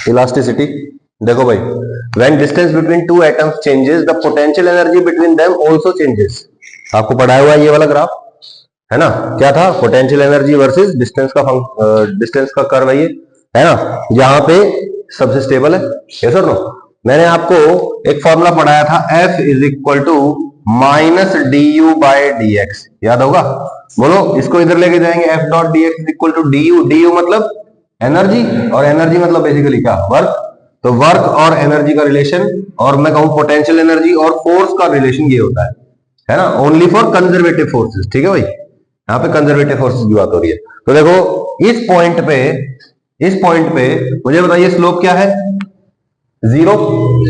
Elasticity. देखो भाई, when distance between two atoms changes the potential energy between them also changes. आपको पढ़ाया हुआ है ये वाला ग्राफ, है ना? क्या था? पोटेंशियल एनर्जी वर्सेस डिस्टेंस का डिस्टेंस का कर्व है ये, है ना? यहाँ पे सबसे स्टेबल है, यस और नो? मैंने आपको एक फॉर्मूला पढ़ाया था, F is equal to minus D U by d x, याद होगा? बोलो, इसको इधर लेके जाएंगे, F dot d x is equal to d U. D U मतलब एनर्जी, और एनर्जी मतलब बेसिकली क्या? वर्क। तो वर्क और एनर्जी का रिलेशन, और मैं कहूं पोटेंशियल एनर्जी और फोर्स का रिलेशन ये होता है ना? ओनली फॉर कंजर्वेटिव फोर्सेस, ठीक है भाई? यहाँ पे कंजर्वेटिव फोर्सेस की बात हो रही है। तो देखो, इस पॉइंट पे मुझे बताइए स्लोप क्या है? जीरो।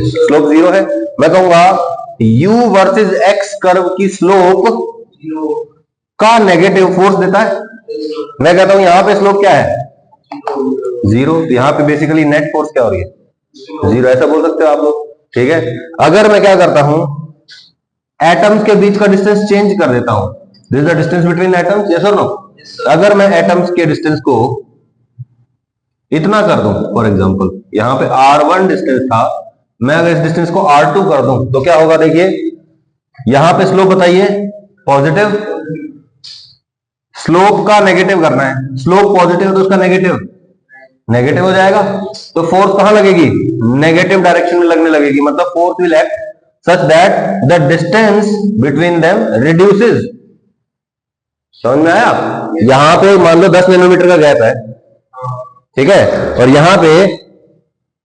स्लोप जीरो है। मैं कहूंगा u वर्सेस x कर्व की स्लोप का नेगेटिव फोर्स देता है। मैं कहता हूं यहां पे स्लोप क्या है? जीरो। यहां पे बेसिकली नेट फोर्स क्या हो रही है? जीरो। ऐसा बोल सकते हो आप लोग, ठीक है? अगर मैं क्या करता हूं, एटम्स के बीच का डिस्टेंस चेंज कर देता हूं, this is the distance between atoms, yes और नो? अगर मैं एटम्स के डिस्टेंस को इतना कर दूं, फॉर एग्जांपल यहां पे r1 डिस्टेंस था, मैं अगर इस डिस्टेंस को r2 कर दूं तो क्या होगा? देखिए यहां पे स्लोप बताइए, पॉजिटिव। स्लोप का नेगेटिव करना है, स्लोप पॉजिटिव तो उसका नेगेटिव हो जाएगा। तो फोर्स कहां लगेगी? नेगेटिव डायरेक्शन में लगने लगेगी, मतलब force will act such that the distance between them reduces. समझ में आया? यहां पे मान लो 10 नैनोमीटर का गैप है, ठीक है, और यहां पे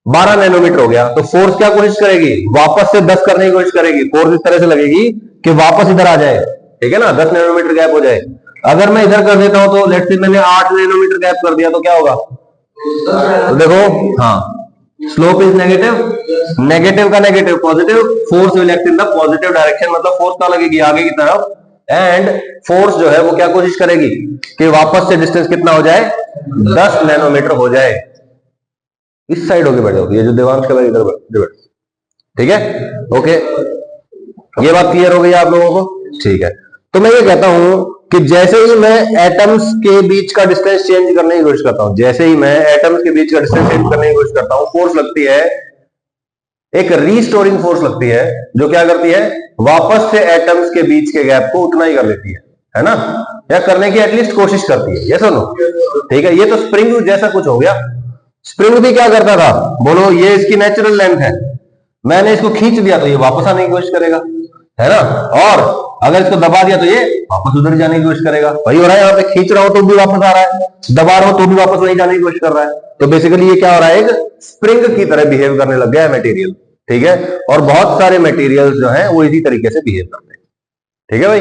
12 नैनोमीटर हो गया, तो फोर्स क्या कोशिश करेगी? वापस से 10 करने की कोशिश करेगी। फोर्स इस तरह से लगेगी कि वापस इधर आ जाए, ठीक है ना? 10 नैनोमीटर गैप हो जाए। अगर मैं इधर कर देता हूं तो लेट्स से मैंने 8 नैनोमीटर गैप कर दिया, तो क्या होगा? तो देखो, हाँ, स्लोप इज नेगेटिव का negative positive, force will act in the positive direction, मतलब फोर्स कहां लगेगी? आगे की तरफ। एंड फोर्स जो है वो क्या कोशिश करेगी कि वापस से डिस्टेंस कितना हो जाए? 10 नैनोमीटर हो जाए। इस साइड होके बैठ जाओ, ये जो देवांश का इधर बैठ, ठीक है? ओके, ये बात क्लियर हो गई आप लोगों को? ठीक है। तो मैं ये कहता हूं कि जैसे ही मैं एटम्स के बीच का डिस्टेंस चेंज करने की कोशिश करता हूं, जैसे ही मैं एटम्स के बीच का डिस्टेंस चेंज करने की कोशिश करता हूं, फोर्स लगती है, एक रीस्टोरिंग फोर्स लगती है, जो क्या करती है? वापस से एटम्स के बीच के गैप को उतना ही कर लेती है ना? या करने की एटलीस्ट कोशिश करती है, यस और नो? ठीक है, ये तो स्प्रिंग जैसा कुछ हो गया। स्प्रिंग भी क्या करता था? बोलो, ये इसकी नेचुरल लेंथ है, मैंने इसको खींच दिया तो ये वापस आने की कोशिश करेगा, है ना? और अगर इसको दबा दिया तो ये वापस उधर जाने की कोशिश करेगा। वही हो रहा है, यहाँ पे खींच रहा हूं तो भी वापस आ रहा है, दबा रहा हूं तो भी वापस वहीं जाने की कोशिश कर रहा है। तो बेसिकली ये क्या हो रहा है? एक स्प्रिंग की तरह बिहेव करने लग गया है मटेरियल, ठीक है? और बहुत सारे मटेरियल्स जो हैं वो इसी तरीके से बिहेव करते हैं, ठीक है भाई?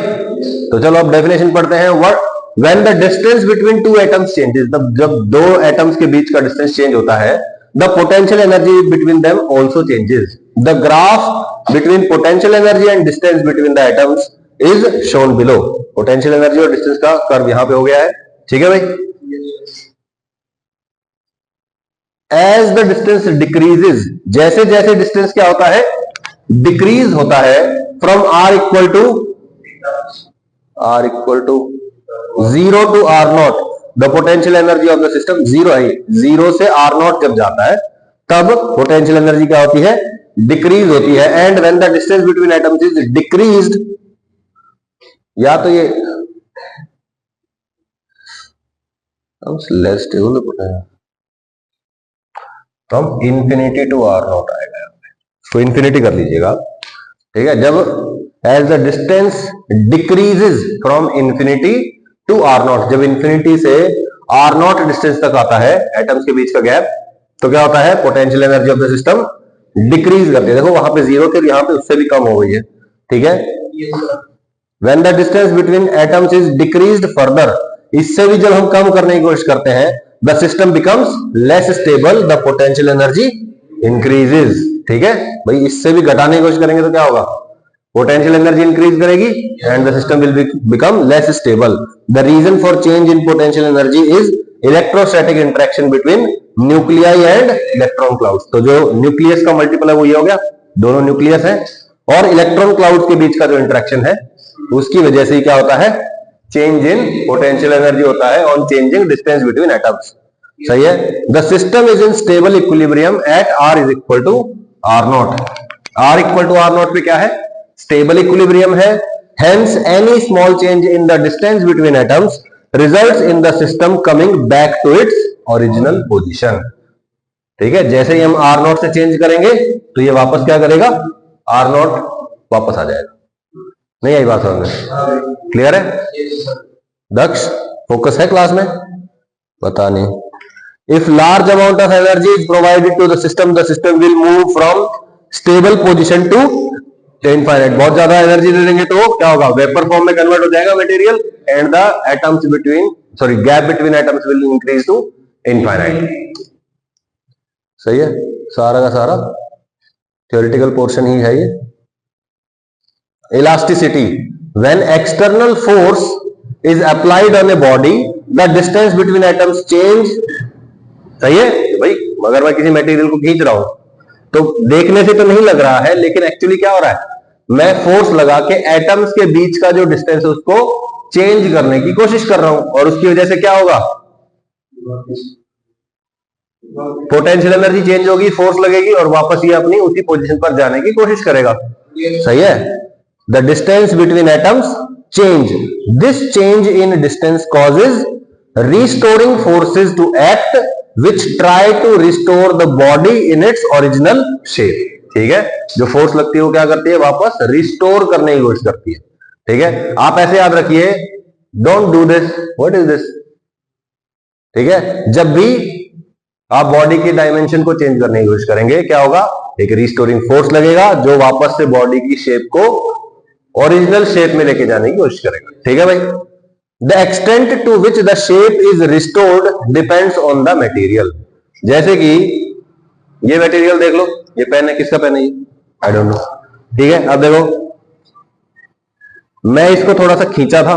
तो चलो अब डेफिनेशन पढ़ते हैं। What when the distance between two atoms changes, जब दो एटम्स के बीच का डिस्टेंस चेंज होता है, the potential energy between them also changes. The graph between potential energy and distance between the atoms is shown below. Potential energy और distance का curve यहां पे हो गया है, ठीक है भाई? एज द डिस्टेंस डिक्रीजेस, जैसे जैसे डिस्टेंस क्या होता है? डिक्रीज होता है, from r equal to 0 to r0, the potential energy of the system zero है। 0 से r0 जब जाता है तब पोटेंशियल एनर्जी क्या होती है? डिक्रीज होती है। And when the distance between atoms is decreased, या तो ये less stable from infinity to r0 आएगा, तो इंफिनिटी कर लीजिएगा, ठीक है? जब as the distance decreases from infinity to r0, जब इंफिनिटी से r0 डिस्टेंस तक आता है एटम्स के बीच का गैप, तो क्या होता है? Potential energy of the system decrease करती है। देखो वहां पे 0 थी, यहां पे उससे भी कम हो गई है, ठीक है? When the distance between atoms is decreased further, इससे भी जब हम कम करने की कोशिश करते हैं, the system becomes less stable, the potential energy increases, ठीक है भाई? इससे भी घटाने की कोशिश करेंगे तो क्या होगा? पोटेंशियल एनर्जी इंक्रीज करेगी and the system will become less stable. The reason for change in potential energy is electrostatic interaction between nuclei and electron clouds. तो जो न्यूक्लियस का मल्टीपल है वो ये हो गया, दोनों न्यूक्लियस है, और इलेक्ट्रॉन क्लाउड्स के बीच का जो इंटरेक्शन है उसकी वजह से ही क्या होता है? चेंज इन पोटेंशियल एनर्जी होता है on changing distance between atoms. सही है। The system is in stable equilibrium at R is equal to R not. R equal to R not पे क्या है? स्टेबल इक्विलिब्रियम है। Hence any small change in the distance between atoms results in the system coming back to its original position. ठीक है, जैसे ही हम are not से change करेंगे तो ये वापस क्या करेगा? आर नॉट वापस आ जाएगा। नहीं आई बात समझ में? क्लियर है? दक्ष फोकस है क्लास में? पता नहीं। If large amount of energy is provided to the system will move from stable position to infinite. बहुत ज्यादा एनर्जी दे देंगे तो क्या होगा? वेपर फॉर्म में कन्वर्ट हो जाएगा material and the atoms between gap between atoms will increase to infinite. सही है, सारा का सारा थ्योरेटिकल पोर्शन ही है ये। Elasticity, when external force is applied on a body the distance between atoms change. सही है भाई, अगर मैं किसी मटेरियल को खींच रहा हूं तो देखने से तो नहीं लग रहा है, लेकिन एक्चुअली क्या हो रहा है? मैं फोर्स लगा के एटम्स के बीच का जो डिस्टेंस है उसको चेंज करने की कोशिश कर रहा हूं, और उसकी वजह से क्या होगा? पोटेंशियल एनर्जी चेंज होगी, फोर्स लगेगी और वापस ये अपनी उसी पोजीशन पर जाने की कोशिश करेगा। सही है। The distance between atoms change, this change in distance causes restoring forces to act which try to restore the body in its original shape. ठीक है, जो फोर्स लगती है वो क्या करती है? वापस रिस्टोर करने की कोशिश करती है। ठीक है, आप ऐसे याद रखिए, don't do this, what is this. ठीक है, जब भी आप बॉडी के डायमेंशन को चेंज करने की कोशिश करेंगे क्या होगा? एक रिस्टोरिंग फोर्स लगेगा जो वापस से बॉडी की शेप को ओरिजिनल शेप में लेके जाने की कोशिश करेगा। ठीक है भाई। The extent to which the shape is restored depends on the material. जैसे कि ये मटेरियल देख लो, ये पेन है, किसका पेन है ये? I don't know. ठीक है, अब देखो, मैं इसको थोड़ा सा खींचा था,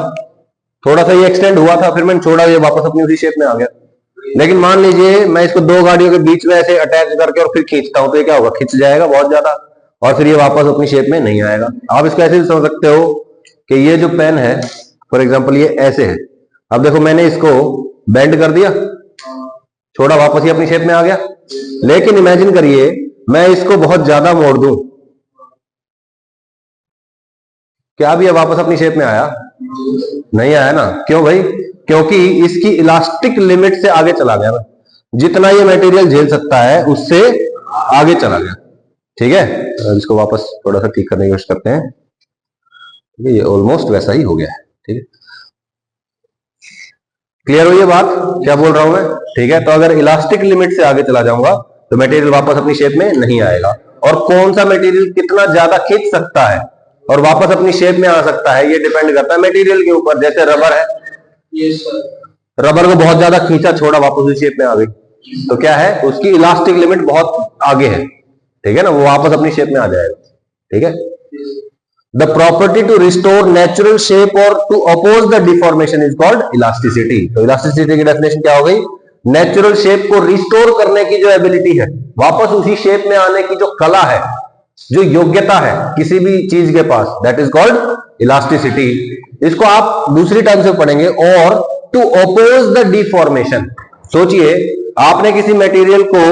थोड़ा सा ये एक्सटेंड हुआ था, फिर मैंने छोड़ा, ये वापस अपनी उसी शेप में आ गया। लेकिन मान लीजिए मैं इसको दो गाड़ियों के बीच में ऐसे अटैच करके और फिर खींचता हूं तो ये क्या होगा? खिंच जाएगा बहुत ज्यादा, और फिर ये वापस अपनी शेप में नहीं आएगा। आप इसको ऐसे भी समझ सकते हो कि ये जो पेन है, फॉर एग्जांपल ये ऐसे है, अब देखो मैंने इसको बेंड कर दिया, छोड़ा, वापस ये अपनी शेप में आ गया। लेकिन इमेजिन करिए मैं इसको बहुत ज्यादा मोड़ दूं, क्या भी ये वापस अपनी शेप में आया? नहीं आया ना। क्यों भाई? क्योंकि इसकी इलास्टिक लिमिट से आगे चला गया, जितना ये मटेरियल झेल सकता है उससे आगे चला गया। ठीक है, इसको वापस थोड़ा सा ठीक करने की कोशिश करते हैं। ये ऑलमोस्ट वैसा ही हो गया है। ठीक है, क्लियर हुई ये बात क्या बोल रहा हूं मैं? ठीक है, तो अगर इलास्टिक लिमिट से आगे चला जाऊंगा तो मटेरियल वापस अपनी शेप में नहीं आएगा। और कौन सा मटेरियल कितना ज्यादा खींच सकता है और वापस अपनी शेप में आ सकता है, ये डिपेंड करता है मटेरियल के ऊपर। जैसे रबर है, रबर को बहुत ज्यादा खींचा, छोड़ा, वापस उसी शेप में आ गई, तो क्या है? उसकी इलास्टिक लिमिट बहुत आगे है। ठीक है ना, वो वापस अपनी शेप में आ जाएगा। ठीक है, the property to restore natural shape और to oppose the deformation is called elasticity. तो इलास्टिसिटी की डेफिनेशन क्या हो गई? नेचुरल शेप को रिस्टोर करने की जो एबिलिटी है, वापस उसी शेप में आने की जो कला है, जो योग्यता है किसी भी चीज के पास, दैट इज कॉल्ड इलास्टिसिटी। इसको आप दूसरी टर्म से पढ़ेंगे, और टू अपोज द डिफॉर्मेशन। सोचिए आपने किसी मटेरियल को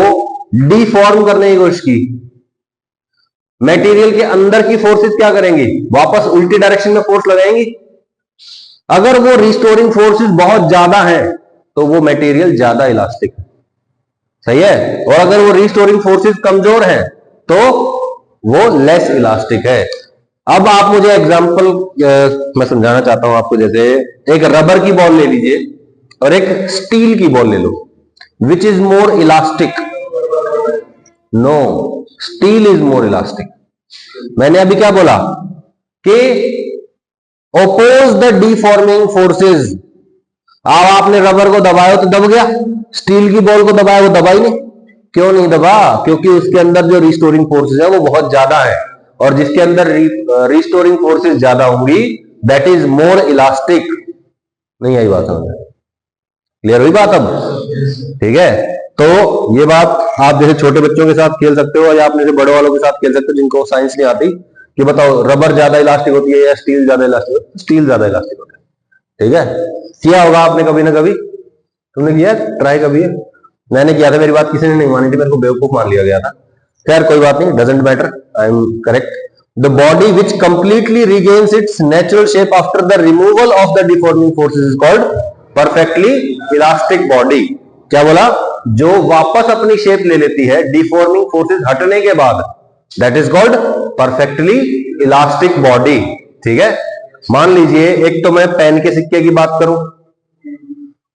डिफॉर्म करने की कोशिश की, मटेरियल के अंदर की फोर्सेस क्या करेंगी? वापस उल्टी डायरेक्शन में फोर्स लगाएंगी। अगर वो रिस्टोरिंग फोर्सेस बहुत ज्यादा है तो वो मटेरियल ज्यादा इलास्टिक है। सही है, और अगर वो रिस्टोरिंग फोर्सेस कमजोर है तो वो लेस इलास्टिक है। अब आप मुझे एग्जांपल मैं समझाना चाहता हूं आपको। जैसे एक रबर की बॉल ले लीजिए और एक स्टील की बॉल ले लो, which is more elastic? No, steel is more elastic. मैंने अभी क्या बोला कि ओपोज द डिफॉर्मिंग फोर्सेस। अब आपने रबर को दबाया तो दब गया, स्टील की बॉल को दबाया वो दबा ही नहीं। क्यों नहीं दबा? क्योंकि उसके अंदर जो रिस्टोरिंग फोर्सेस है वो बहुत ज्यादा है, और जिसके अंदर रिस्टोरिंग फोर्सेस ज्यादा होंगी दैट इज मोर इलास्टिक। नहीं आई बात समझ? क्लियर हुई बात अब? ठीक है, तो ये बात आप जैसे छोटे बच्चों के साथ खेल सकते हो या आप जैसे बड़े वालों के साथ खेल सकते हो जिनको साइंस नहीं आती, कि बताओ रबर ज्यादा इलास्टिक होती है या स्टील ज्यादा इलास्टिक होती है? स्टील ज्यादा इलास्टिक होता है। ठीक है, किया होगा आपने कभी ना कभी, तुमने किया ट्राई कभी है? मैंने किया था, मेरी बात किसी ने नहीं मानी थी, मेरे को बेवकूफ मान लिया गया था। खैर कोई बात नहीं, doesn't matter, I am correct. The body which completely regains it's natural shape after the removal of the deforming forces is called perfectly elastic body. क्या बोला? जो वापस अपनी शेप ले लेती है डिफॉर्मिंग फोर्सेस हटने के बाद, that is called perfectly elastic body. ठीक है, मान लीजिए एक तो मैं पेन के सिक्के की बात करूं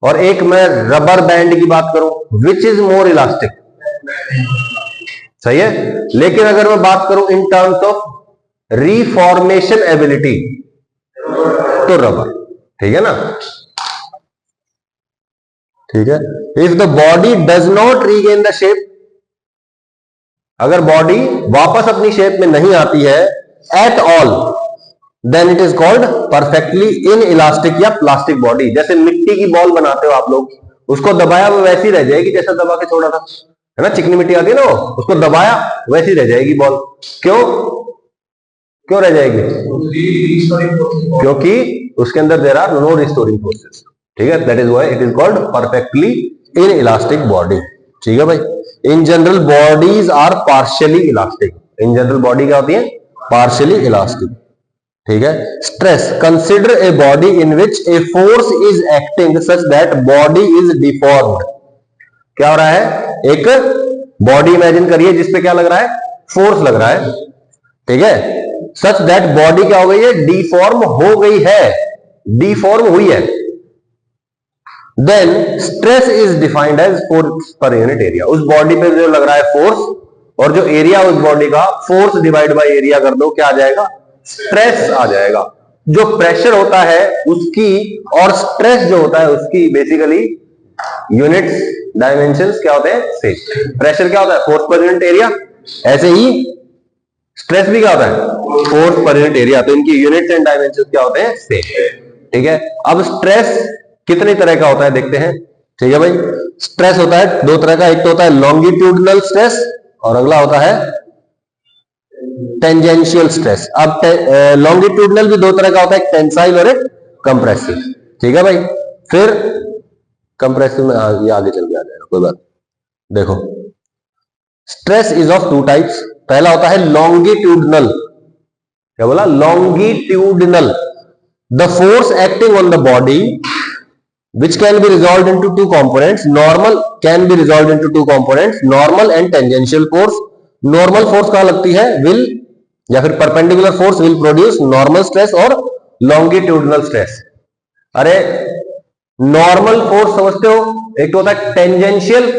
और एक मैं रबर बैंड की बात करूं, विच इज मोर इलास्टिक? सही है, लेकिन अगर मैं बात करूं in terms of reformation ability तो रबर। ठीक है ना? ठीक है, if the body does not regain the shape, अगर बॉडी वापस अपनी शेप में नहीं आती है at all, then it is called perfectly in elastic या प्लास्टिक बॉडी। जैसे मिट्टी की बॉल बनाते हो आप लोग, उसको दबाया वो वैसी रह जाएगी जैसा दबा के छोड़ा था, है ना? चिकनी मिट्टी आती है ना, उसको दबाया वैसी रह जाएगी बॉल। क्यों क्यों रह जाएगी? क्योंकि उसके अंदर there are no restoring forces. ठीक है, that is why it is called perfectly in elastic body. ठीक है भाई, in general bodies are partially elastic. In general body क्या होती है? Partially elastic. ठीक है, stress, consider a body in which a force is acting such that body is deformed. क्या हो रहा है? एक बॉडी इमेजिन करिए जिसपे क्या लग रहा है? फोर्स लग रहा है। ठीक है, सच दैट बॉडी क्या हो गई है? डिफॉर्म हो गई है, डिफॉर्म हुई है। Then stress is defined as force per unit area. उस बॉडी पे जो लग रहा है फोर्स, और जो एरिया उस बॉडी का, फोर्स डिवाइड बाय एरिया कर दो, क्या आ जाएगा? स्ट्रेस आ जाएगा। जो प्रेशर होता है उसकी और स्ट्रेस जो होता है उसकी बेसिकली यूनिट्स, डायमेंशंस क्या होते हैं? सेम। प्रेशर क्या होता है? Force per unit area. ऐसे ही स्ट्रेस भी क्या होता है? Force per unit area. तो इनकी यूनिट्स एंड डायमेंशंस क्या होते हैं? सेम। ठीक है, अब स्ट्रेस कितने तरह का होता है देखते हैं। ठीक है भाई, स्ट्रेस होता है दो तरह का, एक तो होता है लॉन्गिट्यूडनल स्ट्रेस और अगला होता है टेंजेंशियल स्ट्रेस। अब लॉन्गिट्यूडनल भी दो तरह का होता है, एक टेंसाइल और एक कंप्रेसिव। ठीक है भाई, फिर कंप्रेसिव में ये आगे चल के आ जाएगा, कोई बात। देखो, stress is of two types. पहला होता है लॉन्गिट्यूडनल। क्या बोला? Longitudinal, the force acting on the body which can be resolved into two components. Normal can be resolved into two components, normal and tangential force. Normal force कहां लगती है? will या फिर perpendicular force will produce normal stress और longitudinal stress. अरे normal force समझते हो? एक तो होता है टेंजेंशियल,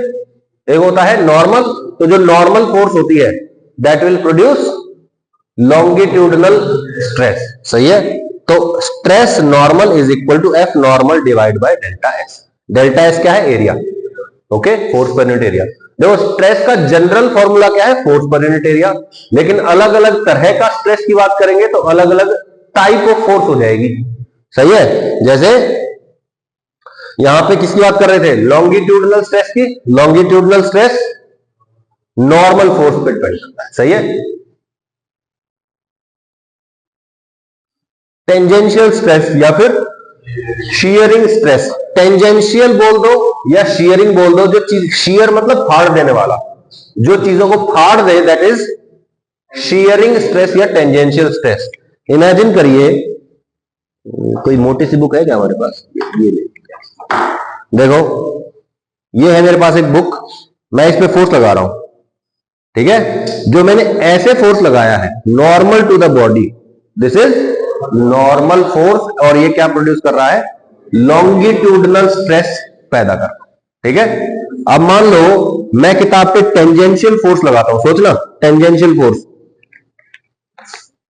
एक होता है नॉर्मल। तो जो नॉर्मल फोर्स होती है that will produce longitudinal stress. सही है, तो stress normal is equal to F normal divide by delta S. Delta S क्या है? Area. Okay, force per unit area. देखो, स्ट्रेस का जनरल फॉर्मूला क्या है? Force per unit area. लेकिन अलग अलग तरह का स्ट्रेस की बात करेंगे तो अलग अलग टाइप ऑफ फोर्स हो जाएगी। सही है, जैसे यहां पे किसकी बात कर रहे थे? लॉन्गिट्यूडनल स्ट्रेस की। लॉन्गिट्यूडनल स्ट्रेस नॉर्मल फोर्स पे डिपेंड करता है। सही है। टेंजेंशियल स्ट्रेस या फिर शियरिंग स्ट्रेस। टेंजेंशियल बोल दो या शियरिंग बोल दो, जो चीज शियर मतलब फाड़ देने वाला, जो चीजों को फाड़ दे, दैट इज शियरिंग स्ट्रेस या टेंजेंशियल स्ट्रेस। इमेजिन करिए, कोई मोटी सी बुक है क्या हमारे पास? ये देखो, ये है मेरे पास एक बुक, मैं इस पे फोर्स लगा रहा हूं। ठीक है, जो मैंने ऐसे फोर्स लगाया है normal to the body, this is normal force, और ये क्या प्रोड्यूस कर रहा है? लॉन्गिट्यूडनल स्ट्रेस पैदा कर रहा है। ठीक है, अब मान लो मैं किताब पे टेंजेंशियल फोर्स लगाता हूं। सोचना, टेंजेंशियल फोर्स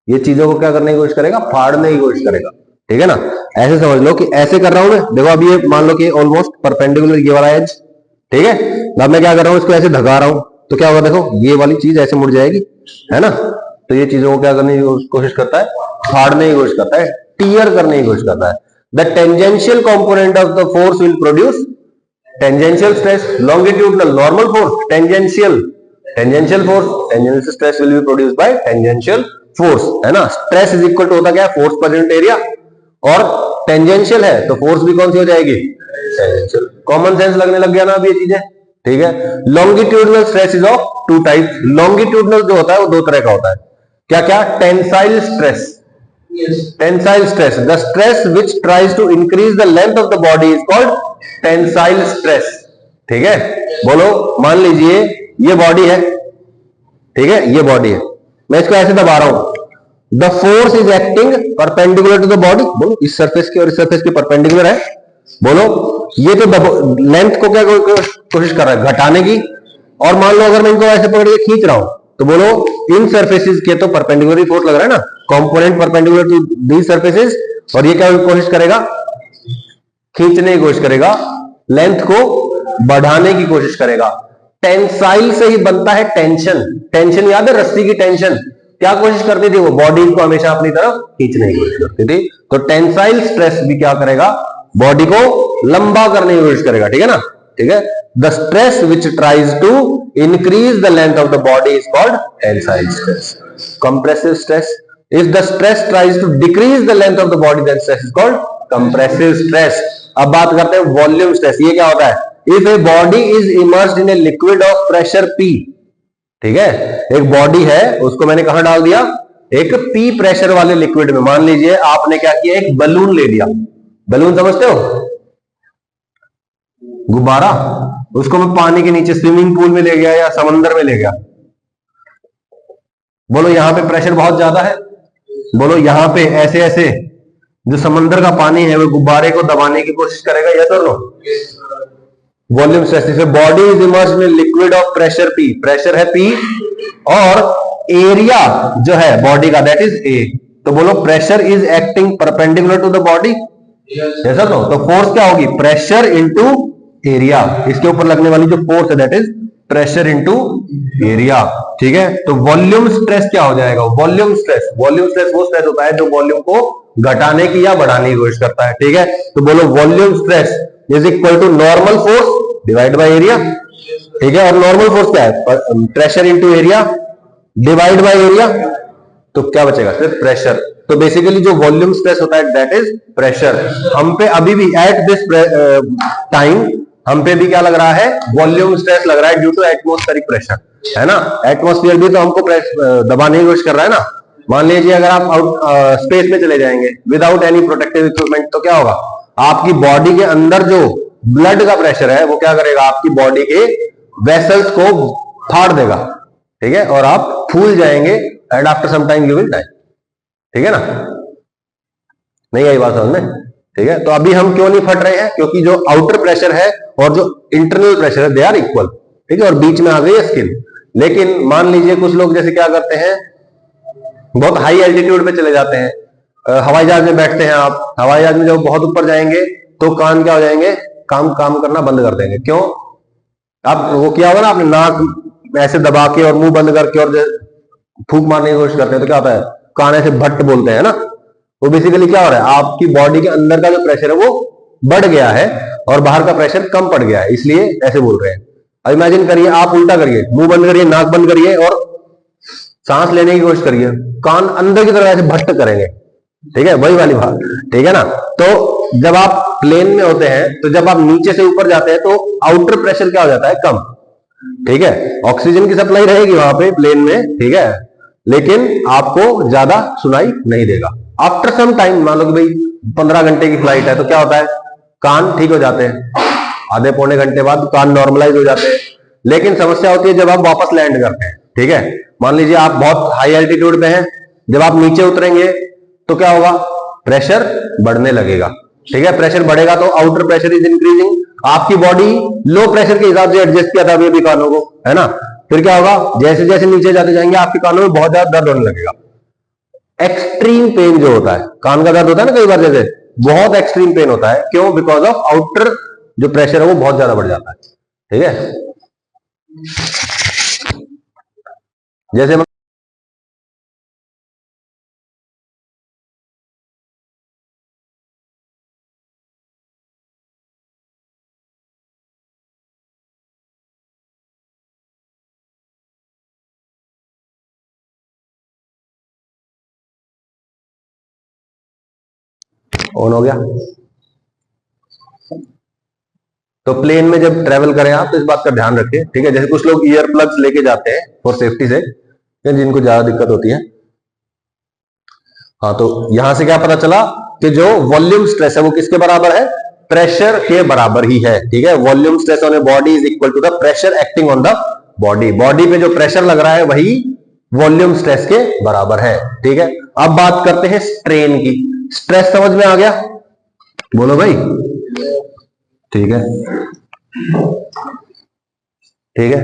ये चीजों को क्या करने की कोशिश करेगा? फाड़ने की कोशिश करेगा। ठीक है ना? ऐसे समझ लो कि ऐसे कर रहा हूं मैं। देखो, अब ये मान लो कि ऑलमोस्ट परपेंडिकुलर ये वाला एज। ठीक है, अब मैं क्या कर रहा हूं? इसको ऐसे धगा रहा हूं, तो क्या होगा? देखो, ये वाली चीज ऐसे मुड़ जाएगी, है ना? तो ये चीजों को क्या करने की कोशिश करता है? फाड़ने की कोशिश करता है, टीयर करने की कोशिश करता है। The tangential component of the force will produce tangential stress. Longitudinal normal force, tangential force, tangential stress will be produced by tangential force, है ना? स्ट्रेस इज इक्वल टू होता क्या है? फोर्स पर यूनिट एरिया, और tangential है तो force भी कौन सी हो जाएगी? टेंजेंशियल। कॉमन सेंस लगने लग गया ना अब ये चीजें। ठीक है। Longitudinal stress is of two types. Longitudinal जो होता है वो दो तरह का होता है। क्या क्या? Tensile stress. Tensile stress, the stress which tries to increase the length of the body is called tensile stress. ठीक है, बोलो। मान लीजिए ये बॉडी है, ठीक है, ये बॉडी है, मैं इसको ऐसे दबा रहा हूं। The force is acting perpendicular to the body. बोलो, इस सरफेस के और इस सरफेस के परपेंडिकुलर है। बोलो, ये तो लेंथ को क्या कोशिश कर रहा है? घटाने की। और मान लो अगर मैं इनको ऐसे पकड़ के खींच रहा हूं, तो बोलो इन सरफेसेस के तो परपेंडिकुलर फोर्स लग रहा है ना, component perpendicular to the surfaces. और ये क्या कोशिश करेगा? खींचने की कोशिश करेगा, लेंथ को बढ़ाने की कोशिश करेगा। टेंसाइल से ही बनता है टेंशन। टेंशन याद है? रस्सी की टेंशन। क्या कोशिश करती थी वो? बॉडी को हमेशा अपनी तरफ खींचने की कोशिश करती थी। तो टेंसाइल स्ट्रेस भी क्या करेगा? बॉडी को लंबा करने की कोशिश करेगा। ठीक है ना? ठीक है। The stress which tries to increase the length of the body is called tensile stress. Compressive stress, if the stress tries to decrease the length of the body then stress is called compressive stress. अब बात करते हैं volume stress. ये क्या होता है? If A body is immersed in a liquid of pressure P, ठीक है, एक बॉडी है, उसको मैंने कहां डाल दिया? एक P प्रेशर वाले लिक्विड में। मान लीजिए आपने क्या किया? एक बलून ले लिया। बलून समझते हो? गुब्बारा। उसको मैं पानी के नीचे स्विमिंग पूल में ले गया या समंदर में ले गया। बोलो यहां पे प्रेशर बहुत ज्यादा है। बोलो यहां पे ऐसे ऐसे जो समंदर का पानी है वो गुब्बारे को दबाने की कोशिश करेगा, यस और no? Volume stress. Body is immersed in liquid of pressure P, pressure है P, और एरिया जो है बॉडी का दैट इज A। तो बोलो pressure is acting perpendicular to the body, yes और नो? तो फोर्स क्या होगी? Pressure into area. इसके ऊपर लगने वाली जो फोर्स है that is pressure into area. ठीक है। तो वॉल्यूम स्ट्रेस क्या हो जाएगा? वॉल्यूम स्ट्रेस, वॉल्यूम स्ट्रेस वो स्ट्रेस होता है जो वॉल्यूम को घटाने की या बढ़ाने की कोशिश करता है। ठीक है। तो बोलो volume stress is equal to normal force divide by area. ठीक है। और नॉर्मल फोर्स क्या है? Pressure into area divide by area. तो क्या बचेगा? सिर्फ प्रेशर। तो बेसिकली जो वॉल्यूम स्ट्रेस होता है दैट इज प्रेशर। हम पे अभी भी एट दिस टाइम हम पे भी क्या लग रहा है? वॉल्यूम स्ट्रेस लग रहा है ड्यू टू एटमॉस्फेरिक प्रेशर, है ना? एटमॉस्फेयर भी तो हमको दबाने की कोशिश कर रहा है ना। मान लीजिए अगर आप स्पेस में चले जाएंगे विदाउट एनी प्रोटेक्टिव इक्विपमेंट, तो क्या होगा? आपकी बॉडी के अंदर जो ब्लड का प्रेशर है वो क्या करेगा? आपकी बॉडी के वेसल्स को फाड़ देगा। ठीक है। और आप फूल जाएंगे and after some time you will die. ठीक है ना? नहीं आई बात समझ में? ठीक है। तो अभी हम क्यों नहीं फट रहे हैं? क्योंकि जो आउटर प्रेशर है और जो इंटरनल प्रेशर है दे आर इक्वल। ठीक है। और बीच में आ गई है स्किन। लेकिन मान लीजिए कुछ लोग जैसे क्या करते हैं, बहुत हाई एल्टीट्यूड पे चले जाते हैं, हवाई जहाज में बैठते हैं आप, हवाई जहाज में जब बहुत ऊपर जाएंगे तो कान क्या हो जाएंगे? काम काम करना बंद कर देंगे। क्यों? आप वो किया होगा ना आपने, नाक ऐसे दबा के और मुंह बंद करके और फूंक मारने की कोशिश करते हैं तो क्या होता है? कान ऐसे भट्ट बोलते हैं ना। वो बेसिकली क्या हो रहा है? आपकी बॉडी के अंदर का जो प्रेशर है वो बढ़ गया है और बाहर का प्रेशर कम पड़ गया है, इसलिए ऐसे बोल रहे हैं। अब इमेजिन करिए, आप उल्टा करिए, मुंह बंद करिए, नाक बंद करिए और सांस लेने की कोशिश करिए, कान अंदर की तरफ ऐसे भट्ट करेंगे। ठीक है, वही वाली बात। ठीक है ना? तो जब आप प्लेन में होते हैं, तो जब आप नीचे से ऊपर जाते हैं तो आउटर प्रेशर क्या हो जाता है? कम। ठीक है। ऑक्सीजन की सप्लाई रहेगी वहां पे प्लेन में, ठीक है, लेकिन आपको ज्यादा सुनाई नहीं देगा। आफ्टर सम टाइम, मान लो कि भाई 15 घंटे की फ्लाइट है, तो क्या होता है? कान ठीक हो जाते हैं, आधे पौने घंटे बाद कान नॉर्मलाइज हो जाते हैं। लेकिन समस्या होती है जब आप वापस लैंड करते हैं। ठीक है। मान लीजिए आप बहुत हाई एल्टीट्यूड पे हैं, जब आप नीचे उतरेंगे तो क्या होगा? प्रेशर बढ़ने लगेगा। ठीक है। प्रेशर बढ़ेगा तो आउटर प्रेशर इज इंक्रीजिंग। आपकी बॉडी लो प्रेशर के हिसाब से एडजस्ट किया था अभी अभी कानों को, है ना? फिर क्या होगा? जैसे जैसे नीचे जाते जाएंगे आपके कानों में बहुत ज्यादा दर्द होने लगेगा। एक्सट्रीम पेन जो होता है, कान का दर्द होता है ना कई बार, जैसे बहुत एक्सट्रीम पेन होता है। क्यों? बिकॉज ऑफ आउटर जो प्रेशर है वो बहुत ज्यादा बढ़ जाता है। ठीक है। जैसे ऑन हो गया, तो प्लेन में जब ट्रेवल करें आप तो इस बात का ध्यान रखें, ठीक है। जैसे कुछ लोग ईयर प्लग्स लेके जाते हैं फॉर सेफ्टी से, जिनको ज्यादा दिक्कत होती है। हाँ, तो यहां से क्या पता चला कि जो वॉल्यूम स्ट्रेस है वो किसके बराबर है, प्रेशर के बराबर ही है, ठीक है। Volume stress on a body is equal to the pressure acting on the body. Body पे जो प्रेशर लग रहा है वही वॉल्यूम स्ट्रेस के बराबर है, ठीक है। अब बात करते हैं स्ट्रेन की। स्ट्रेस समझ में आ गया, बोलो भाई, ठीक है, ठीक है।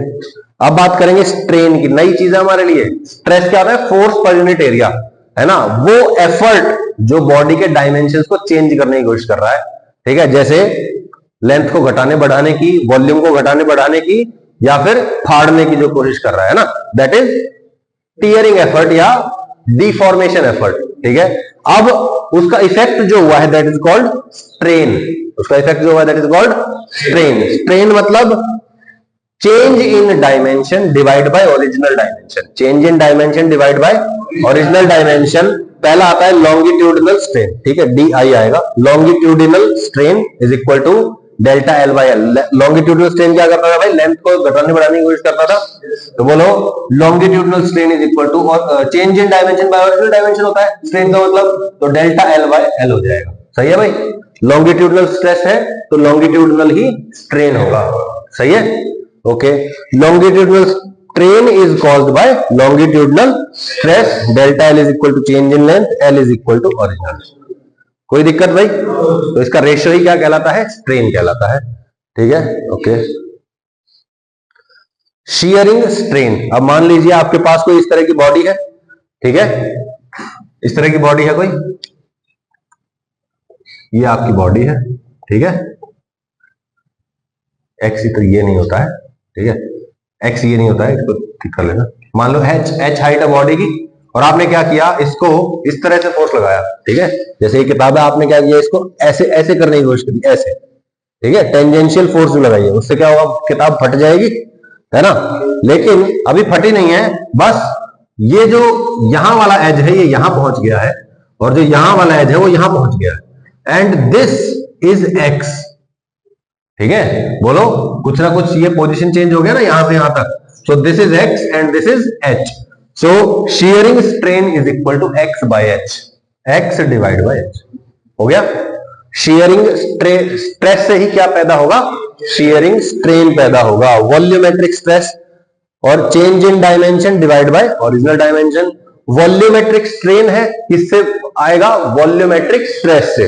अब बात करेंगे स्ट्रेन की, नई चीज है हमारे लिए। स्ट्रेस क्या होता है, फोर्स पर यूनिट एरिया, है ना, वो एफर्ट जो बॉडी के डायमेंशंस को चेंज करने की कोशिश कर रहा है, ठीक है। जैसे लेंथ को घटाने बढ़ाने की, वॉल्यूम को घटाने बढ़ाने की, या फिर फाड़ने की जो कोशिश कर रहा है ना, दैट इज टीयरिंग एफर्ट या डिफॉर्मेशन एफर्ट, ठीक है। अब उसका इफेक्ट जो हुआ है दैट इज कॉल्ड स्ट्रेन। उसका इफेक्ट जो हुआ है that is called strain. Strain मतलब change in dimension divide by original dimension. Change in dimension divide by original dimension. पहला आता है लॉन्गिट्यूडिनल स्ट्रेन, ठीक है, डी आई आएगा। Longitudinal strain is equal to delta L by L. Longitudinal strain क्या करता था भाई, लेंथ को घटाने बढ़ाने की कोशिश करता था, तो बोलो longitudinal strain is equal to, और change in dimension by original dimension होता है स्ट्रेन का मतलब, तो डेल्टा एल बाय एल हो जाएगा। सही है भाई, लॉन्गिट्यूडिनल स्ट्रेस है तो लॉन्गिट्यूडिनल ही स्ट्रेन होगा, सही है, okay. Longitudinal strain is caused by longitudinal stress, delta L is equal to change in length, L is equal to original. कोई दिक्कत भाई, तो इसका रेशियो ही क्या कहलाता है, स्ट्रेन कहलाता है, ठीक है, ओके। Shearing strain. अब मान लीजिए आपके पास कोई इस तरह की बॉडी है, ठीक है, इस तरह की बॉडी है कोई, ये आपकी बॉडी है, ठीक है। एक्स तो ये नहीं होता है, ठीक है, एक्स ये नहीं होता है, इसको ठीक कर लेना। मान लो एच हाइट है बॉडी की, और आपने क्या किया, इसको इस तरह से फोर्स लगाया, ठीक है। जैसे ये किताब है, आपने क्या किया, इसको ऐसे ऐसे करने की कोशिश करी, ऐसे, ठीक है, टेंजेंशियल फोर्स जो लगाई है, उससे क्या होगा, किताब फट जाएगी, है ना। लेकिन अभी फटी नहीं है, बस ये जो यहां वाला एज है ये यहां पहुंच गया है, और जो यहां वाला एज है वो यहां पहुंच गया है, एंड दिस इज एक्स, ठीक है। बोलो, कुछ ना कुछ ये पोजीशन चेंज हो गया ना यहां से यहां तक, so this is x and this is h. So shearing strain is equal to x by h, x divide by h हो गया। शियरिंग स्ट्रेस से ही क्या पैदा होगा, शियरिंग स्ट्रेन पैदा होगा। वॉल्यूमेट्रिक स्ट्रेस और change in dimension divide by original dimension. Volumetric strain है, किससे आएगा, वॉल्यूमेट्रिक स्ट्रेस से,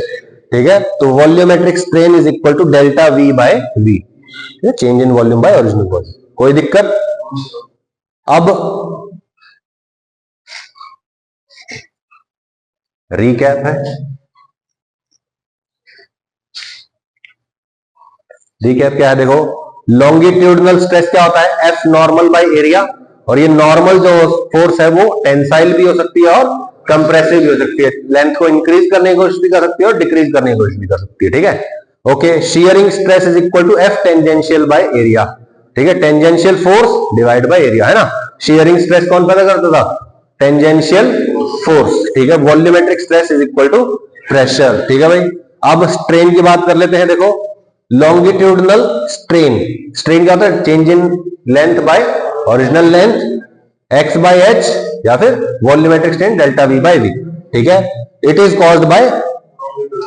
ठीक है। तो volumetric strain is equal to delta V by V, change in volume by original volume. कोई दिक्कत। अब रिकैप है, रिकैप क्या है, देखो, लॉन्गिट्यूडिनल स्ट्रेस क्या होता है, एफ नॉर्मल बाय एरिया, और ये नॉर्मल जो फोर्स है वो टेंसाइल भी हो सकती है और कंप्रेसिव भी हो सकती है। लेंथ को इंक्रीज करने की कोशिश भी कर सकती है और डिक्रीज करने की कोशिश भी कर सकती है, ठीक है, okay. Shearing stress is equal to F tangential by area, ठीक है, tangential force divide by area, है ना। शियरिंग स्ट्रेस कौन पैदा करता था, टेंजेंशियल फोर्स, ठीक है। Volumetric stress is equal to pressure, ठीक है भाई। अब स्ट्रेन की बात कर लेते हैं, देखो, लॉन्गिट्यूडिनल स्ट्रेन, स्ट्रेन क्या होता है, change in length by original length, x by h, या फिर volumetric strain delta V by V, ठीक है। It is caused by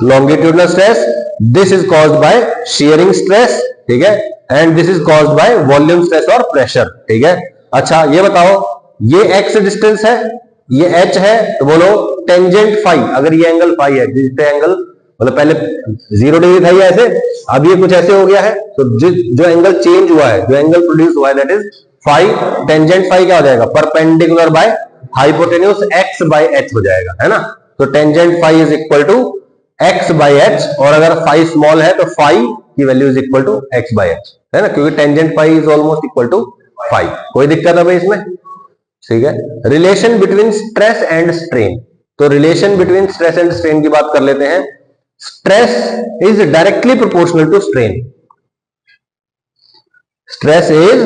longitudinal stress, this is caused by shearing stress, ठीक है, and this is caused by volume stress और pressure, ठीक है। अच्छा ये बताओ, ये एक्स डिस्टेंस है, ये एच है, तो बोलो टेंजेंट फाई, अगर ये एंगल फाई है, जिससे एंगल मतलब पहले 0 डिग्री था ये ऐसे, अब ये कुछ ऐसे हो गया है, तो जो एंगल चेंज हुआ है, जो एंगल प्रोड्यूस हुआ है that is phi. Tangent phi क्या हो जाएगा, perpendicular by hypotenuse x by h हो जाएगा, है ना। तो tangent phi is equal to x by h, और अगर फाई स्मॉल है तो फाई की value is equal to x by h, है ना, क्योंकि tangent phi is almost equal to phi. कोई दिक्कत है भाई इसमें, ठीक है। Relation between stress and strain, तो relation between stress and strain की बात कर लेते हैं। Stress is directly proportional to strain, stress is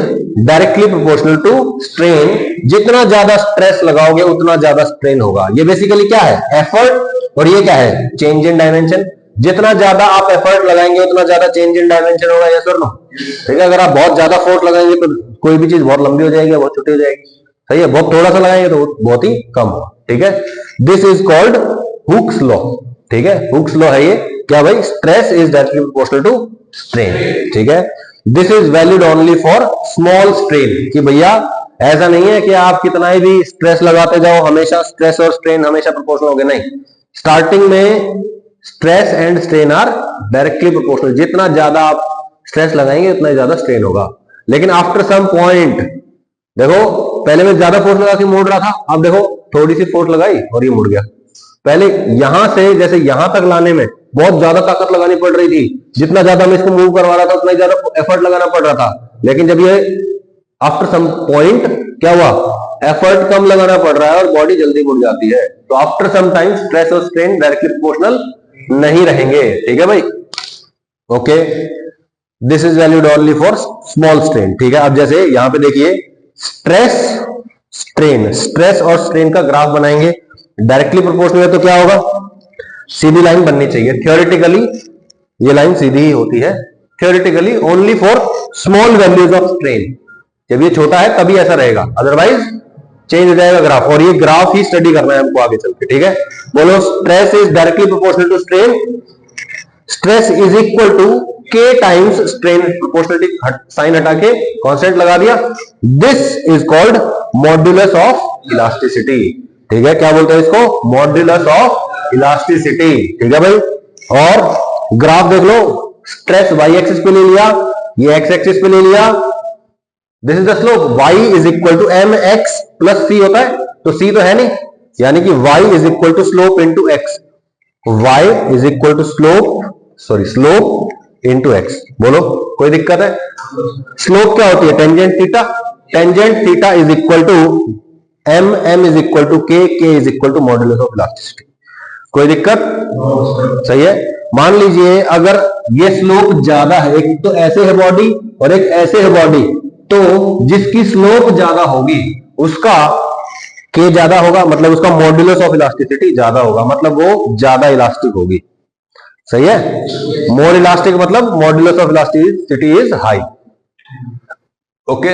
directly proportional to strain. जितना ज्यादा स्ट्रेस लगाओगे उतना ज्यादा स्ट्रेन होगा। ये बेसिकली क्या है, एफर्ट, और ये क्या है, चेंज इन डायमेंशन। जितना ज्यादा आप एफर्ट लगाएंगे उतना ज्यादा चेंज इन डायमेंशन होगा, यस और नो? ठीक है, अगर आप बहुत ज्यादा फोर्स लगाएंगे तो कोई भी चीज बहुत लंबी हो जाएगी, बहुत छोटी हो जाएगी। सही है, बहुत थोड़ा सा लगाएंगे तो बहुत ही कम होगा। ठीक है, this is called Hooke's law. ठीक है, हुक्स लॉ है ये, क्या भाई? Stress is directly proportional to strain. ठीक है, this is valid only for small strain, कि भैया ऐसा नहीं है कि आप कितना ही भी स्ट्रेस लगाते जाओ हमेशा स्ट्रेस और स्ट्रेन हमेशा प्रोपोर्शनल होंगे, नहीं। स्टार्टिंग में stress and strain are directly proportional, जितना ज्यादा आप स्ट्रेस लगाएंगे उतना ही ज्यादा स्ट्रेन होगा। लेकिन आफ्टर सम पॉइंट, देखो पहले मैं ज्यादा फोर्स लगा के मोड़ रहा था, अब देखो थोड़ी सी फोर्स लगाई और ये मुड़ गया। पहले यहां से जैसे यहां तक लाने में बहुत ज्यादा ताकत लगानी पड़ रही थी, जितना ज्यादा मैं इसको मूव करवा रहा था उतना ही ज्यादा एफर्ट लगाना पड़ रहा था। लेकिन जब ये आफ्टर सम पॉइंट क्या हुआ, एफर्ट कम लगाना पड़ रहा है और बॉडी जल्दी मुड़ जाती है। तो आफ्टर सम टाइम स्ट्रेस और स्ट्रेन डायरेक्टली प्रोपोर्शनल नहीं रहेंगे। ठीक है भाई, okay, this is valued only for small strain. ठीक है, अब जैसे यहां पे देखिए स्ट्रेस स्ट्रेन, स्ट्रेस और स्ट्रेन का ग्राफ बनाएंगे, डायरेक्टली प्रोपोर्शनल है तो क्या होगा, सीधी लाइन बननी चाहिए। थियोरेटिकली ये लाइन सीधी ही होती है, theoretically only for small values of strain. जब ये छोटा है तभी ऐसा रहेगा, अदरवाइज चेंज हो जाएगा ग्राफ। और ये ग्राफ ही स्टडी करना है हमको आगे चल के। ठीक है, बोलो stress is directly proportional to strain, stress is equal to K times strain, proportionality sign हटा के कांस्टेंट लगा दिया। This is called modulus of elasticity. ठीक है, क्या बोलते हैं इसको, मॉड्यूलस ऑफ इलास्टिसिटी। ठीक है भाई, और ग्राफ देख लो, स्ट्रेस वाई एक्सिस पे ले लिया, ये एक्स एक्सिस पे ले लिया, this is the slope, y is equal to M X plus C होता है, तो c तो है नहीं, यानी कि y is equal to slope into X, y is equal to slope into X. बोलो कोई दिक्कत है? स्लोप क्या होती है, tangent theta, tangent theta is equal to M is equal to K is equal to modulus of elasticity. कोई दिक्कत? सही है। मान लीजिए अगर ये स्लोप ज्यादा है, एक तो ऐसे है बॉडी और एक ऐसे है बॉडी, तो जिसकी स्लोप ज्यादा होगी उसका के ज्यादा होगा, मतलब उसका मॉड्यूलस ऑफ इलास्टिसिटी ज्यादा होगा, मतलब वो ज्यादा इलास्टिक होगी। सही है, मोर इलास्टिक मतलब modulus of elasticity is high. Okay,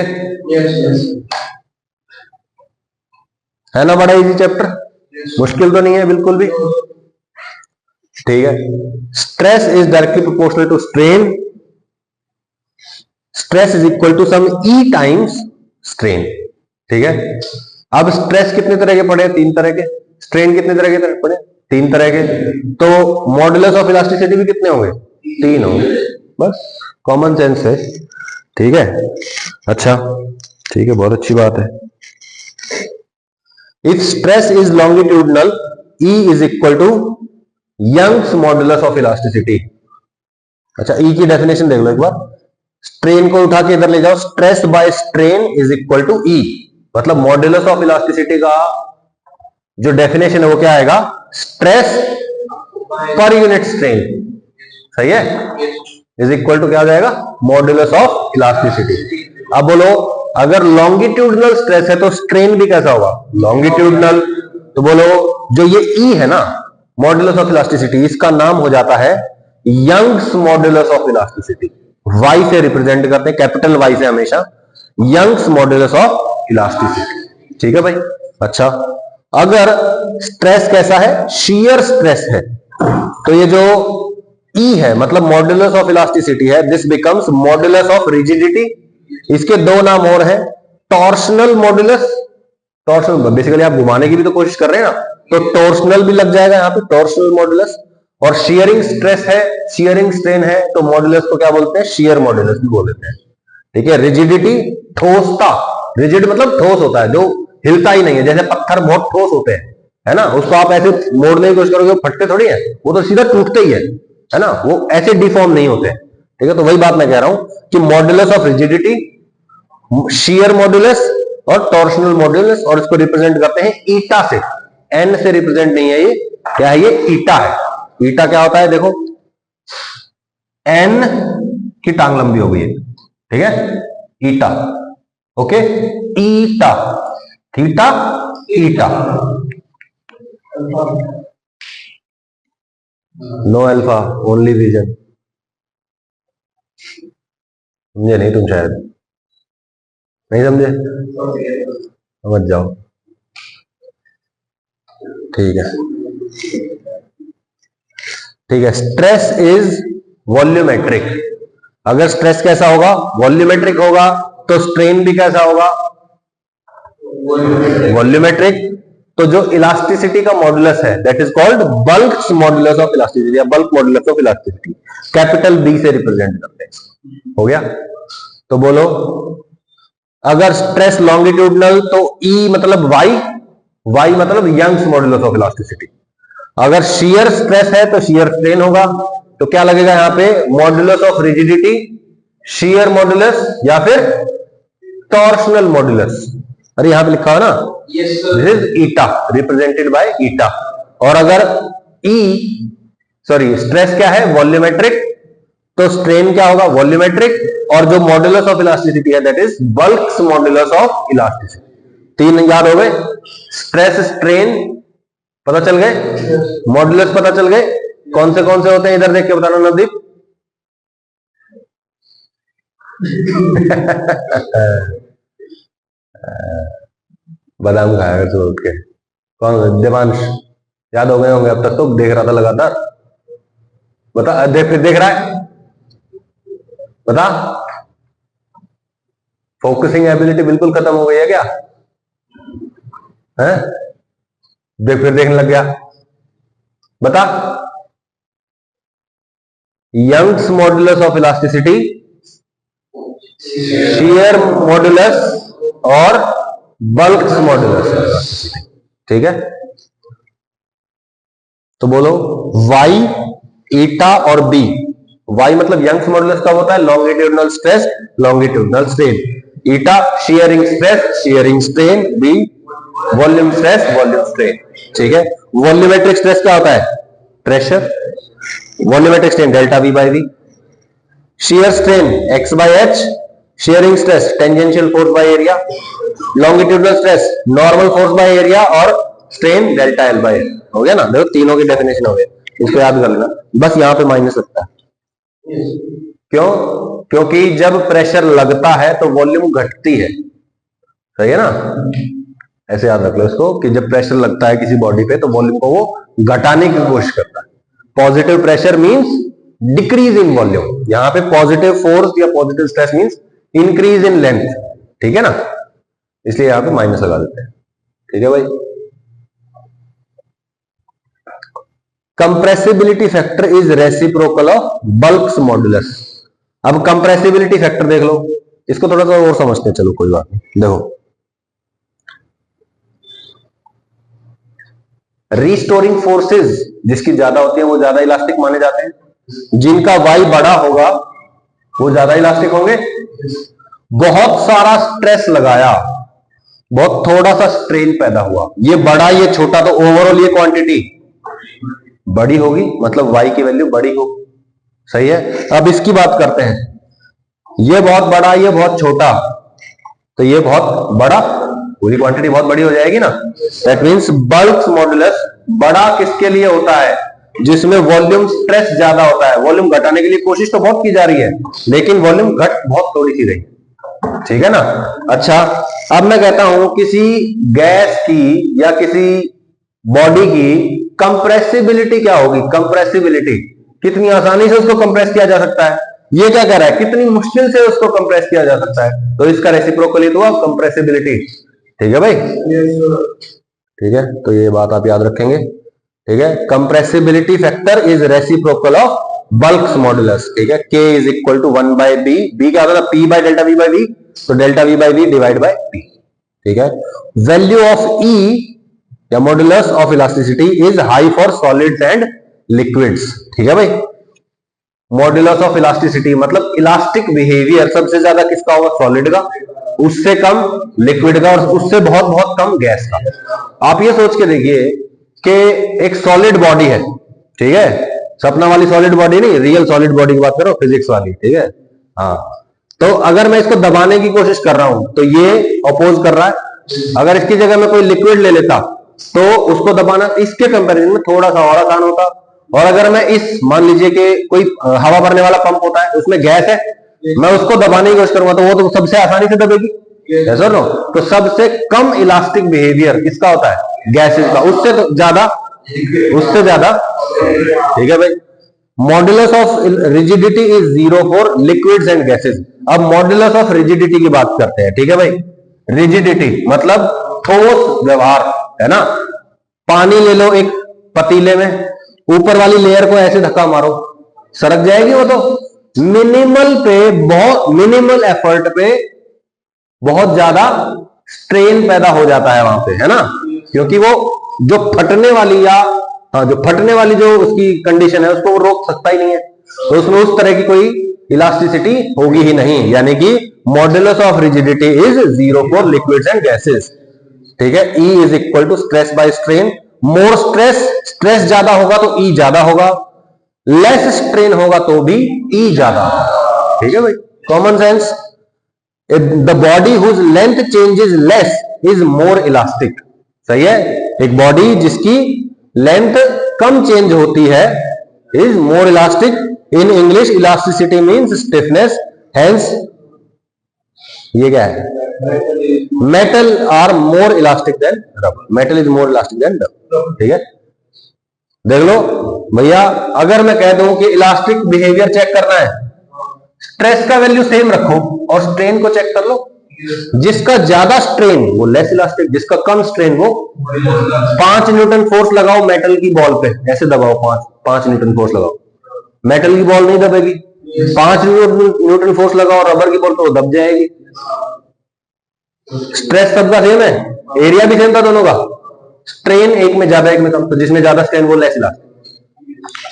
है ना, बड़ा इजी चैप्टर, मुश्किल तो नहीं है बिल्कुल भी। ठीक है, stress is directly proportional to strain, stress is equal to some E times strain. ठीक है, अब स्ट्रेस कितने तरह के पड़े, तीन तरह के, स्ट्रेन कितने तरह के पड़े, तीन तरह के, तो मॉड्यूलस ऑफ इलास्टिसिटी भी कितने होंगे, तीन होंगे, बस कॉमन सेंस है। ठीक है, अच्छा ठीक है, बहुत अच्छी बात है। If stress is longitudinal, E is equal to Young's modulus of elasticity. अच्छा, E की डेफिनेशन देख लो एक बार, स्ट्रेन को उठा के इधर ले जाओ, stress by strain is equal to E, मतलब मॉड्यूलस ऑफ इलास्टिसिटी का जो डेफिनेशन है वो क्या आएगा, स्ट्रेस पर यूनिट स्ट्रेन। सही है, इज इक्वल टू क्या आ जाएगा, मॉड्यूलस ऑफ इलास्टिसिटी। अब बोलो अगर लॉन्गिट्यूडनल स्ट्रेस है तो स्ट्रेन भी कैसा होगा, लॉन्गिट्यूडनल। तो बोलो जो ये E है ना, मॉड्यूलस ऑफ इलास्टिसिटी, इसका नाम हो जाता है Young's modulus of elasticity. Y से रिप्रेजेंट करते हैं, कैपिटल वाई से हमेशा, यंग्स मॉड्यूलस ऑफ इलास्टिसिटी। ठीक है भाई, अच्छा अगर स्ट्रेस कैसा है, शियर स्ट्रेस है, तो ये जो E है मतलब मॉड्यूलस ऑफ इलास्टिसिटी है, this becomes modulus of rigidity. इसके दो नाम और हैं, टॉर्शनल मॉड्यूलस, टॉर्शनल बेसिकली आप घुमाने की भी तो कोशिश कर रहे हैं ना, तो टॉर्शनल भी लग जाएगा यहाँ पे, टॉर्शनल मॉड्यूलस। और शियरिंग स्ट्रेस है, शियरिंग स्ट्रेन है, तो मॉड्यूलस को क्या बोलते हैं, शियर मॉड्यूलस भी बोल देते हैं। ठीक है, रिजिडिटी, ठोसता, रिजिड मतलब ठोस होता है, जो हिलता ही नहीं है, जैसे पत्थर बहुत ठोस होते हैं, है ना, उसको आप ऐसे मोड़ने की कोशिश करोगे फटते थोड़ी है, वो तो सीधा टूटते ही है ना, वो ऐसे डिफॉर्म नहीं होते। ठीक है, तो वही बात मैं कह रहा हूं कि modulus of rigidity, shear modulus और टॉर्शनल मॉड्यूलस, और इसको रिप्रेजेंट करते हैं ईटा से, एन से रिप्रेजेंट नहीं है, ये क्या है, ये ईटा है। ईटा क्या होता है, देखो एन की टांग लंबी हो गई है, ठीक है, eta. Okay, eta, theta, eta. No alpha, only reason. समझे नहीं तुम, शायद नहीं समझे, समझ जाओ। ठीक है, ठीक है। Stress is volumetric. अगर स्ट्रेस कैसा होगा, वॉल्यूमेट्रिक होगा, तो स्ट्रेन भी कैसा होगा, वॉल्यूमेट्रिक। तो जो इलास्टिसिटी का मॉडुलस है that is called bulk modulus of elasticity या bulk modulus of elasticity, capital B से रिप्रेजेंट करते हैं। हो गया? तो बोलो, अगर स्ट्रेस लॉन्गिट्यूडनल तो ई मतलब वाई, वाई मतलब यंग्स मॉडुलस ऑफ इलास्टिसिटी। अगर शियर स्ट्रेस है तो शियर स्ट्रेन होगा, तो क्या लगेगा यहां पे, modulus of rigidity, shear modulus या फिर टॉर्शनल मॉडुलस। अरे यहां पे लिखा हो ना, this is eta, represented by ईटा। और अगर स्ट्रेस क्या है, वॉल्यूमेट्रिक, तो स्ट्रेन क्या होगा, वॉल्यूमेट्रिक। और जो मॉडुलस ऑफ इलास्टिसिटी है that is bulk modulus of elasticity. तीन याद हो गए, स्ट्रेस, स्ट्रेन पता चल गए, मॉडुलस पता चल गए। कौन से होते हैं इधर देख के बताना नवदीप। बादाम खाया कर सुबह उठ के। कौन, देवांश, याद हो गए होंगे अब तक तो, देख रहा था लगातार। बता, देख रहा है, बता। फोकसिंग एबिलिटी बिल्कुल खत्म हो गई है क्या है? देख, फिर देखने लग गया। बता, Young's modulus of elasticity, shear modulus और बल्क मॉडुलस। ठीक है, तो बोलो y, ईटा और b। y मतलब यंग्स मॉडुलस का होता है, longitudinal stress, longitudinal strain. Eta shearing stress, shearing strain. b volume stress, volume strain. ठीक है, वॉल्यूमेट्रिक स्ट्रेस क्या होता है, pressure. Volumetric strain delta v by V. Shear strain x by H. Shearing stress tangential force by area. Longitudinal stress normal force by area और strain delta L by L. हो गया ना, देखो तीनों की डेफिनेशन हो गई, इसको याद कर लेना। बस यहां पे माइनस लगता है, क्यों? क्योंकि जब प्रेशर लगता है तो वॉल्यूम घटती है, सही है ना। ऐसे याद रख लो इसको कि जब प्रेशर लगता है किसी बॉडी पे तो वॉल्यूम को वो घटाने की कोशिश करता है। Positive pressure means decrease in volume, यहां पे पॉजिटिव फोर्स या positive stress means increase in length. ठीक है ना, इसलिए यहां पे माइनस लगा देते हैं। ठीक है भाई। Compressibility factor is reciprocal of bulk modulus. अब कंप्रेसिबिलिटी फैक्टर देख लो, इसको थोड़ा सा और समझते हैं, चलो कोई बात नहीं। देखो, रिस्टोरिंग फोर्सेस जिसकी ज्यादा होती है वो ज्यादा इलास्टिक माने जाते हैं। जिनका वाई बड़ा होगा वो ज्यादा इलास्टिक होंगे। बहुत सारा स्ट्रेस लगाया, बहुत थोड़ा सा स्ट्रेन पैदा हुआ, ये बड़ा ये छोटा, तो ओवरऑल ये क्वांटिटी बड़ी होगी, मतलब y की वैल्यू बड़ी होगी। सही है। अब इसकी बात करते हैं, ये बहुत बड़ा, ये बहुत छोटा, तो ये बहुत बड़ा, पूरी क्वांटिटी बहुत बड़ी हो जाएगी ना। दैट मींस बल्क मॉडुलस बड़ा किसके लिए होता है, जिसमें वॉल्यूम स्ट्रेस ज्यादा होता है। वॉल्यूम घटाने के लिए कोशिश तो बहुत की जा रही है, लेकिन वॉल्यूम घट बहुत थोड़ी सी रही। ठीक है ना। अच्छा, अब मैं कहता हूं किसी गैस की या किसी बॉडी की कंप्रेसिबिलिटी क्या होगी। कंप्रेसिबिलिटी, कितनी आसानी से उसको कंप्रेस किया जा सकता है। ये क्या कह रहा है, कितनी मुश्किल से उसको कंप्रेस किया जा सकता है, तो इसका रेसिप्रोकल ही तो हुआ कंप्रेसिबिलिटी। ठीक है भाई, ठीक है, तो ये बात आप याद रखेंगे। ठीक है, compressibility factor is reciprocal of bulk modulus. ठीक है, K is equal to 1 by B. B क्या होता है, P by delta V by V, तो delta V by V divide by P। ठीक है, वैल्यू ऑफ E या modulus of elasticity is high for solids and liquids. ठीक है भाई, मॉडुलस ऑफ इलास्टिसिटी मतलब इलास्टिक बिहेवियर सबसे ज्यादा किसका होगा, सॉलिड का, उससे कम लिक्विड का, और उससे बहुत बहुत कम गैस का। आप ये सोच के देखिए कि एक सॉलिड बॉडी है, ठीक है, सपना वाली सॉलिड बॉडी नहीं, रियल सॉलिड बॉडी की बात करो, फिजिक्स वाली। ठीक है, हाँ, तो अगर मैं इसको दबाने की कोशिश कर रहा हूं तो ये अपोज कर रहा है। अगर इसकी जगह मैं कोई लिक्विड ले लेता तो उसको दबाना इसके कंपैरिजन में थोड़ा सा और आसान होता। और अगर मैं इस मान लीजिए कि कोई हवा भरने वाला पंप होता है, उसमें गैस है, मैं उसको दबाने की कोशिश करूंगा तो वो तो सबसे आसानी से दबेगी, ऐसा नो। तो सबसे कम इलास्टिक बिहेवियर किसका होता है? गैसेस का। उससे तो ज्यादा, उससे ज्यादा, ठीक है भाई। Modulus of rigidity is 0 for liquids and gases. अब मॉड्यूलस ऑफ रिजिडिटी की बात करते हैं, ठीक है भाई। रिजिडिटी मतलब ठोस व्यवहार, है ना। पानी ले लो एक पतीले में, ऊपर वाली लेयर को ऐसे धक्का मारो, सरक जाएगी वो तो। मिनिमल पे, बहुत मिनिमल एफर्ट पे बहुत ज्यादा स्ट्रेन पैदा हो जाता है वहां पे, है ना। क्योंकि वो जो फटने वाली या जो फटने वाली जो उसकी कंडीशन है उसको वो रोक सकता ही नहीं है, तो उसमें उस तरह की कोई इलास्टिसिटी होगी ही नहीं। यानी कि modulus of rigidity is 0 for liquids and gases, ठीक है। E is equal to stress by strain. More stress, stress ज्यादा होगा तो E ज्यादा होगा, लेस स्ट्रेन होगा तो भी E ज्यादा होगा, ठीक है भाई। Common sense. The body whose length changes less is more elastic, सही है। एक बॉडी जिसकी लेंथ कम चेंज होती है is more elastic. In English elasticity means stiffness, hence ये क्या है? Metal are more elastic than rubber. Metal is more elastic than rubber, ठीक है। देख लो भैया, अगर मैं कह दूं कि इलास्टिक बिहेवियर चेक करना है, स्ट्रेस का वैल्यू सेम रखो और स्ट्रेन को चेक कर लो। जिसका ज्यादा स्ट्रेन वो लेस इलास्टिक, जिसका कम स्ट्रेन वो 5 न्यूटन फोर्स लगाओ मेटल की बॉल पे, ऐसे दबाओ, 5 न्यूटन फोर्स लगाओ, मेटल की बॉल नहीं दबेगी। 5 न्यूटन फोर्स लगाओ रबर की बॉल पे, वो दब जाएगी। स्ट्रेस सबका सेम है, एरिया भी सेम था दोनों का, स्ट्रेन एक में ज्यादा एक में कम, तो जिसमें ज्यादा स्ट्रेन वो less elastic,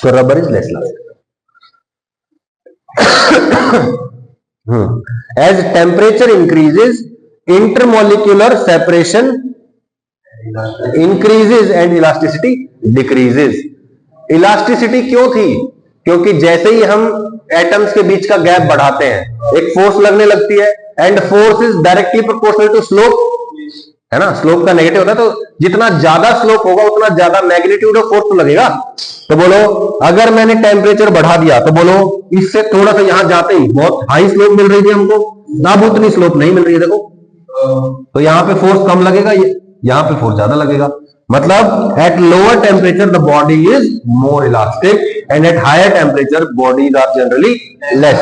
so rubber is less elastic. As temperature increases, intermolecular separation increases and elasticity decreases. Elasticity क्यों थी? क्योंकि जैसे ही हम एटम्स के बीच का गैप बढ़ाते हैं, एक फोर्स लगने लगती है, and force is directly proportional to slope, है ना। स्लोप का नेगेटिव होता है, तो जितना ज्यादा स्लोप होगा उतना ज्यादा मैग्नीट्यूड ऑफ फोर्स तो लगेगा। तो बोलो अगर मैंने टेम्परेचर बढ़ा दिया तो बोलो इससे थोड़ा सा यहां जाते ही बहुत हाई स्लोप मिल रही थी हमको, अब उतनी स्लोप नहीं मिल रही है, देखो। तो यहां पे फोर्स कम लगेगा, यहां पे फोर्स ज्यादा लगेगा। मतलब at lower temperature the body is more elastic and at higher temperature bodies are generally less.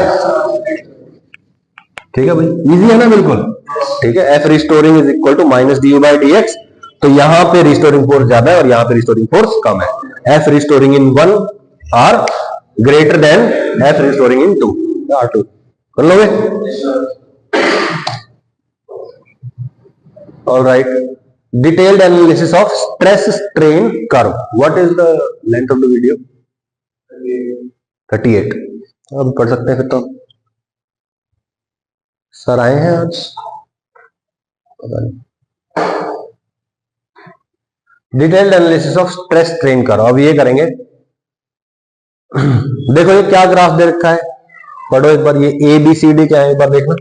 ठीक है भाई, इजी है ना बिल्कुल, ठीक है। F restoring is equal to minus D U by D X. तो यहां पे रिस्टोरिंग फोर्स ज्यादा है और यहां पे रिस्टोरिंग फोर्स कम है। F restoring in 1 are greater than F restoring in 2 R 2। कर लोगे? Alright, detailed analysis of stress strain curve. What is the length of the video? 38। अब पढ़ सकते हैं फिर तो। सर आए हैं आज, पता नहीं। Detailed analysis of stress strain curve, अब ये करेंगे। देखो ये क्या ग्राफ दे रखा है, पढ़ो एक बार। ये ए बी सी डी क्या है, एक बार देखना।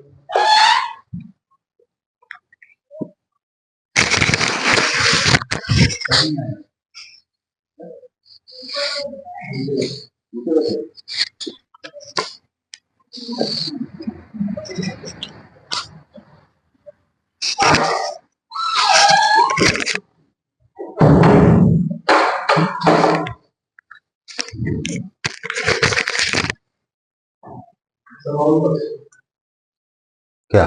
क्या